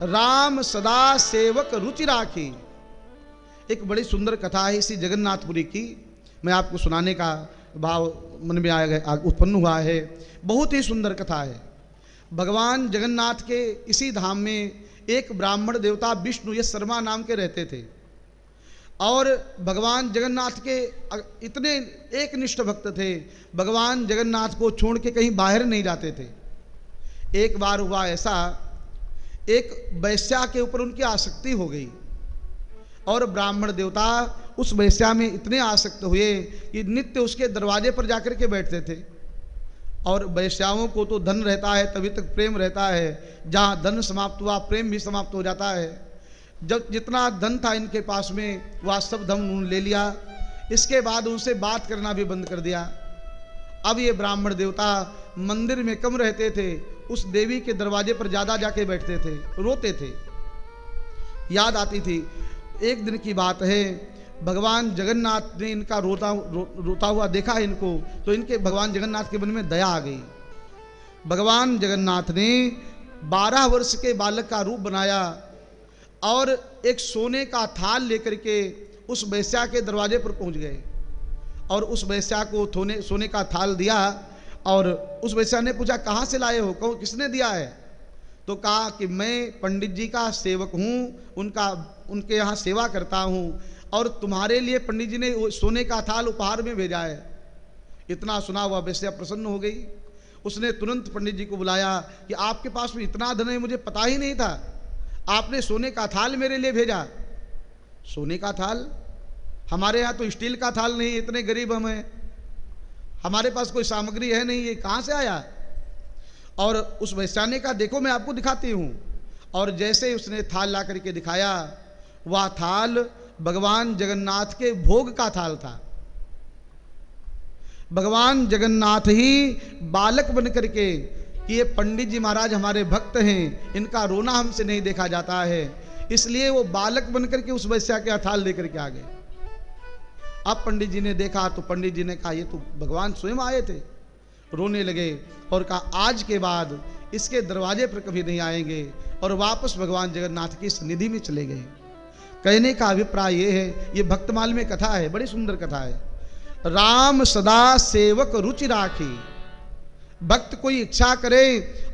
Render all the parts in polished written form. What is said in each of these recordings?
राम सदा सेवक रुचि राखी। एक बड़ी सुंदर कथा है इसी जगन्नाथपुरी की, मैं आपको सुनाने का भाव मन में आया उत्पन्न हुआ है। बहुत ही सुंदर कथा है। भगवान जगन्नाथ के इसी धाम में एक ब्राह्मण देवता विष्णु यश शर्मा नाम के रहते थे और भगवान जगन्नाथ के इतने एक निष्ठ भक्त थे, भगवान जगन्नाथ को छोड़ के कहीं बाहर नहीं जाते थे। एक बार हुआ ऐसा, एक वैश्या के ऊपर उनकी आसक्ति हो गई और ब्राह्मण देवता उस वैश्या में इतने आसक्त हुए कि नित्य उसके दरवाजे पर जाकर के बैठते थे। और वैश्याओं को तो धन रहता है तभी तक प्रेम रहता है, जहाँ धन समाप्त हुआ प्रेम भी समाप्त हो जाता है। जब जितना धन था इनके पास में वह सब धन उन्होंने ले लिया, इसके बाद उनसे बात करना भी बंद कर दिया। अब ये ब्राह्मण देवता मंदिर में कम रहते थे, उस देवी के दरवाजे पर ज़्यादा जाके बैठते थे, रोते थे, याद आती थी। एक दिन की बात है, भगवान जगन्नाथ ने इनका रोता हुआ देखा है इनको, तो इनके भगवान जगन्नाथ के मन में दया आ गई। भगवान जगन्नाथ ने 12 वर्ष के बालक का रूप बनाया और एक सोने का थाल लेकर के उस वैश्या के दरवाजे पर पहुंच गए और उस वैश्या को सोने का थाल दिया और उस वैश्या ने पूछा कहाँ से लाए हो, कहो किसने दिया है? तो कहा कि मैं पंडित जी का सेवक हूँ, उनके यहाँ सेवा करता हूँ और तुम्हारे लिए पंडित जी ने सोने का थाल उपहार में भेजा है। इतना सुना हुआ वैश्या प्रसन्न हो गई। उसने तुरंत पंडित जी को बुलाया कि आपके पास में इतना धन है, मुझे पता ही नहीं था, आपने सोने का थाल मेरे लिए भेजा। सोने का थाल? हमारे यहाँ तो स्टील का थाल नहीं, इतने गरीब हम हैं, हमारे पास कोई सामग्री है नहीं, ये कहाँ से आया? और उस वैश्या ने कहा देखो मैं आपको दिखाती हूँ। और जैसे उसने थाल ला करके दिखाया, वह थाल भगवान जगन्नाथ के भोग का थाल था। भगवान जगन्नाथ ही बालक बन करके कि ये पंडित जी महाराज हमारे भक्त हैं, इनका रोना हमसे नहीं देखा जाता है, इसलिए वो बालक बन करके उस वैश्या के थाल लेकर के आ गए। अब पंडित जी ने देखा तो पंडित जी ने कहा ये तो भगवान स्वयं आए थे। रोने लगे और कहा आज के बाद इसके दरवाजे पर कभी नहीं आएंगे, और वापस भगवान जगन्नाथ की सन्निधि में चले गए। कहने का अभिप्राय ये है, ये भक्तमाल में कथा है, बड़ी सुंदर कथा है। राम सदा सेवक रुचि राखी। भक्त कोई इच्छा करे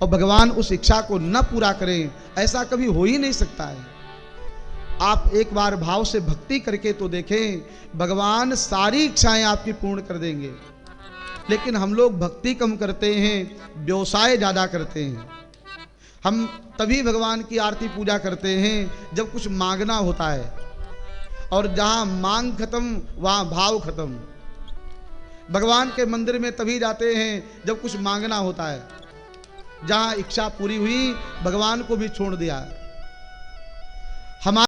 और भगवान उस इच्छा को न पूरा करे, ऐसा कभी हो ही नहीं सकता है। आप एक बार भाव से भक्ति करके तो देखें, भगवान सारी इच्छाएं आपकी पूर्ण कर देंगे। लेकिन हम लोग भक्ति कम करते हैं, व्यवसाय ज़्यादा करते हैं। हम तभी भगवान की आरती पूजा करते हैं जब कुछ मांगना होता है, और जहाँ मांग खत्म वहाँ भाव खत्म। भगवान के मंदिर में तभी जाते हैं जब कुछ मांगना होता है, जहाँ इच्छा पूरी हुई भगवान को भी छोड़ दिया। हमारे